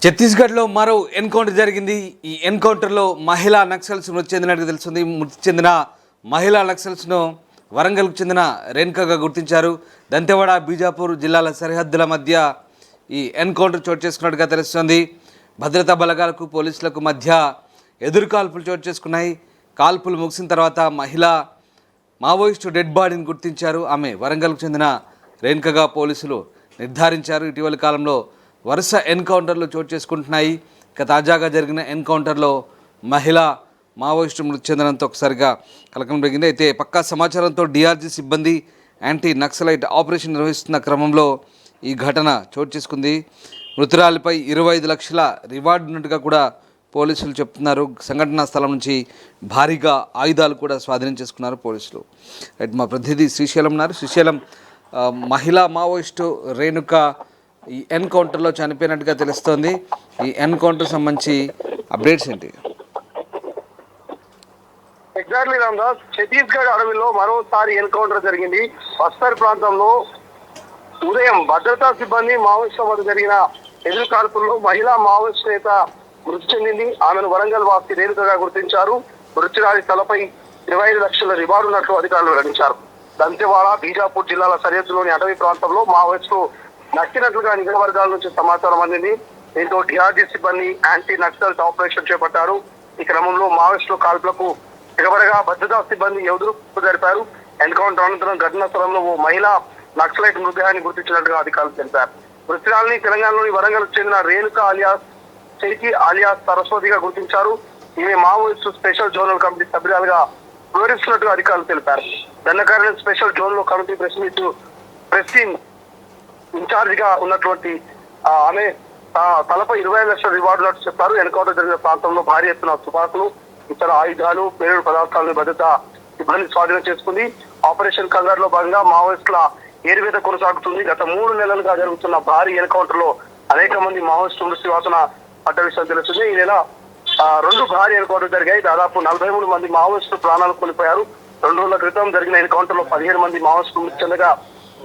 ఛత్తీస్గఢ్లో మరో ఎన్కౌంటర్ జరిగింది. ఈ ఎన్కౌంటర్లో మహిళా నక్సల్స్ మృతి చెందినట్టుగా తెలుస్తుంది. మృతి చెందిన మహిళా నక్సల్స్ను వరంగల్కు చెందిన రేణుకగా గుర్తించారు. దంతెవాడ, బీజాపూర్ జిల్లాల సరిహద్దుల మధ్య ఈ ఎన్కౌంటర్ చోటు చేసుకున్నట్టుగా తెలుస్తుంది. భద్రతా బలగాలకు పోలీసులకు మధ్య ఎదురుకాల్పులు చోటు చేసుకున్నాయి. కాల్పులు ముగిసిన తర్వాత మహిళా మావోయిస్టు డెడ్ బాడీని గుర్తించారు. ఆమె వరంగల్కు చెందిన రేణుకగా పోలీసులు నిర్ధారించారు. ఇటీవల కాలంలో వరుస ఎన్కౌంటర్లు చోటు చేసుకుంటున్నాయి. ఇక తాజాగా జరిగిన ఎన్కౌంటర్లో మహిళ మావోయిస్టు మృతి చెందడంతో ఒకసారిగా కలకలం పెరిగింది. అయితే పక్కా సమాచారంతో డిఆర్జీ సిబ్బంది యాంటీ నక్సలైట్ ఆపరేషన్ నిర్వహిస్తున్న క్రమంలో ఈ ఘటన చోటు చేసుకుంది. మృతురాలిపై 25 లక్షల రివార్డు ఉన్నట్టుగా కూడా పోలీసులు చెప్తున్నారు. సంఘటనా స్థలం నుంచి భారీగా ఆయుధాలు కూడా స్వాధీనం చేసుకున్నారు పోలీసులు. రైట్, మా ప్రతినిధి శ్రీశైలం ఉన్నారు. శ్రీశైలం, మహిళా మావోయిస్టు రేణుక ఈ ఎన్కౌంటర్లో చనిపోయినట్టుగా తెలుస్తోంది. ఈ ఎన్కౌంటర్ సంబంధించి అప్డేట్స్ ఏంటి? ఎగ్జాక్ట్లీ రామ్దాస్, ఛత్తీస్గఢ్ అడవిలో మరోసారి ఎన్కౌంటర్ జరిగింది. బస్తర్ ప్రాంతంలో ఉదయం భద్రతా సిబ్బంది మావోయిస్టుల వద్ద జరిగిన ఎదురు కాల్పుల్లో మహిళా మావోయిస్టు నేత మృతి చెందింది. ఆమెను వరంగల్ వాసి రేణుకగా గుర్తించారు. మృతురాలి తలపై 25 లక్షల రివార్డు ఉన్నట్లు అధికారులు వెల్లడించారు. దంతెవాడ, బీజాపూర్ జిల్లాల సరిహద్దులోని అటవీ ప్రాంతంలో మావోయిస్టులు నచ్చినట్లుగా నిఘా వర్గాల నుంచి సమాచారం అందింది. దీంతో డిఆర్జీ సిబ్బంది యాంటీ నక్సల్స్ ఆపరేషన్ చేపట్టారు. ఈ క్రమంలో మావోయిస్టుల కాల్పులకు ఎగబడగా భద్రతా సిబ్బంది ఎదురు జరిపారు. ఎన్కౌంటర్ అనంతరం ఘటనా స్థలంలో ఓ మహిళా నక్సలైట్ మృతదేహాన్ని గుర్తించినట్టుగా అధికారులు తెలిపారు. మృతురాలిని తెలంగాణలోని వరంగల్ చెందిన రేణుక ఆలియాస్ చైతి ఆలియాస్ సరస్వతిగా గుర్తించారు. ఈమె మావోయిస్టు స్పెషల్ జోనల్ కమిటీ సభ్యురాలుగా వివరిస్తున్నట్టుగా అధికారులు తెలిపారు. దండకారణ్యం స్పెషల్ జోన్ లో కమిటీ ప్రెస్ టీమ్ ఇన్ఛార్జ్ గా ఉన్నటువంటి ఆమె తలపై 25 లక్షల రివార్డు ఉన్నట్టు చెప్పారు. ఎన్కౌంటర్ జరిగిన ప్రాంతంలో భారీ ఎత్తున తుపాకులు, ఇతర ఆయుధాలు, పేలుడు పదార్థాలను భద్రతా సిబ్బంది స్వాధీనం చేసుకుంది. ఆపరేషన్ కంగార్ లో భాగంగా మావోయిస్టుల ఏరివేత కొనసాగుతుంది. గత 3 నెలలుగా జరుగుతున్న భారీ ఎన్కౌంటర్ లో అనేక మంది మావోయిస్టు మృతి వాసన పడ్డ విషయం తెలుస్తుంది. ఈ నెల 2 భారీ ఎన్కౌంటర్ జరిగాయి. దాదాపు 43 మంది మావోయిస్టులు ప్రాణాలు కోల్పోయారు. 2 రోజుల క్రితం జరిగిన ఎన్కౌంటర్ లో 15 మంది మావోయిస్టులు మృతి చెందగా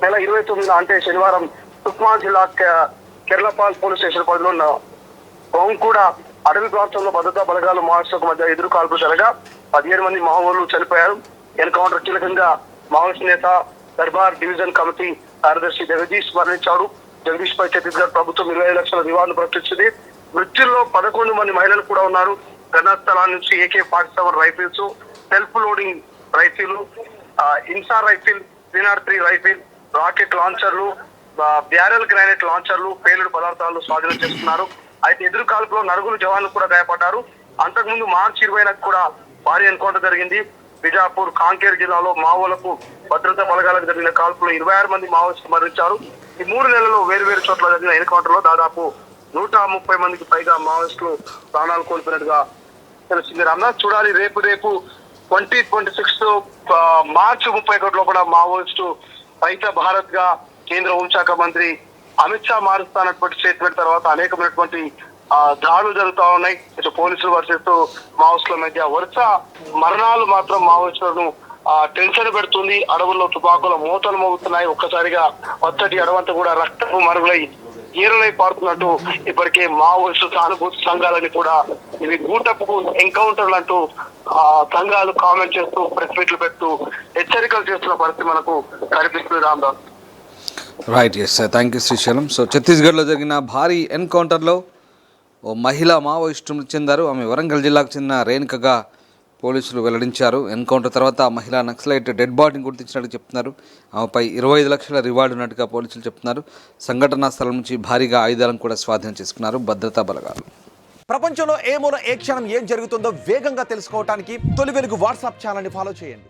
నెల 29 అంటే శనివారం సుక్మా జిల్లా కెర్లపాల్ పోలీస్ స్టేషన్ పరిధిలో గోంకూడ అడవి ప్రాంతంలో భద్రతా బలగాలు మావోయిస్టులకు మధ్య ఎదురు కాల్పులు జరగా 17 మంది మావోయిస్టులు చనిపోయారు. ఎన్కౌంటర్ కీలకంగా మావోయిస్టు నేత దర్బార్ డివిజన్ కమిటీ కార్యదర్శి జగదీష్ మరణించాడు. జగదీష్ పై ఛత్తీస్గఢ్ ప్రభుత్వం 25 లక్షల రివార్డును ప్రకటించింది. మృత్యుల్లో 11 మంది మహిళలు కూడా ఉన్నారు. ఘటనా స్థలాల నుంచి AK-47 rifles, self loading rifle, INSAS rifle, 303 rifle, rocket లాంచర్లు, బ్యారెల్ గ్రానైట్ లాంచర్లు, పేలుడు పదార్థాలు స్వాధీనం చేస్తున్నారు. అయితే ఎదురు కాల్పులో నలుగురు జవాన్లు కూడా గాయపడ్డారు. అంతకుముందు మార్చి 20న కూడా భారీ ఎన్కౌంటర్ జరిగింది. బిజాపూర్, కాంకేర్ జిల్లాలో మావోలకు భద్రతా బలగాలకు జరిగిన కాల్పులో 26 మంది మావోయిస్టులు మరణించారు. ఈ 3 నెలల్లో వేరు చోట్ల జరిగిన ఎన్కౌంటర్ లో దాదాపు 130 మందికి పైగా మావోయిస్టులు ప్రాణాలు కోల్పోయినట్టుగా తెలిసింది. రామ్నాథ్, చూడాలి రేపు 2026 మార్చి 31 లోపల మావోయిస్టు రహిత భారత్ గా కేంద్ర హోంశాఖ మంత్రి అమిత్ షా మారుస్తానటువంటి స్టేట్మెంట్ తర్వాత అనేకమైనటువంటి దాడులు జరుగుతా ఉన్నాయి. ఇటు పోలీసులు వర్సెస్ మావోయిస్టుల మధ్య వరుస మరణాలు మాత్రం మావోయిస్టులను టెన్షన్ పెడుతుంది. అడవుల్లో తుపాకుల మూతలు మోగుతున్నాయి. ఒక్కసారిగా పచ్చటి అడవంతా కూడా రక్తపు మరుగులై ఏరులై పారుతున్నట్టు ఇప్పటికే మావోయిస్టు సానుభూతి సంఘాలని కూడా ఇవి గూటపు ఎన్కౌంటర్లు అంటూ సంఘాలు కామెంట్ చేస్తూ ప్రెస్ మీట్లు పెడుతూ హెచ్చరికలు చేస్తున్న పరిస్థితి మనకు కనిపిస్తుంది. Ramdas. Right, yes, thank you Srisailam. So ఛత్తీస్గఢ్లో జరిగిన భారీ ఎన్కౌంటర్లో ఓ మహిళా మావోయిస్టు మృతి చెందారు. ఆమె వరంగల్ జిల్లాకు చెందిన రేణుకగా పోలీసులు వెల్లడించారు. ఎన్కౌంటర్ తర్వాత మహిళా నక్సలైట్ డెడ్ బాడీని గుర్తించినట్టు చెప్తున్నారు. ఆమెపై 25 లక్షల రివార్డు ఉన్నట్టుగా పోలీసులు చెప్తున్నారు. సంఘటనా స్థలం నుంచి భారీగా ఆయుధాలను కూడా స్వాధీనం చేసుకున్నారు భద్రతా బలగాలు. ప్రపంచంలో ఏ మూల ఏ క్షణం ఏం జరుగుతుందో వేగంగా తెలుసుకోవడానికి తొలి వెలుగు వాట్సాప్ ఛానల్ని ఫాలో చేయండి.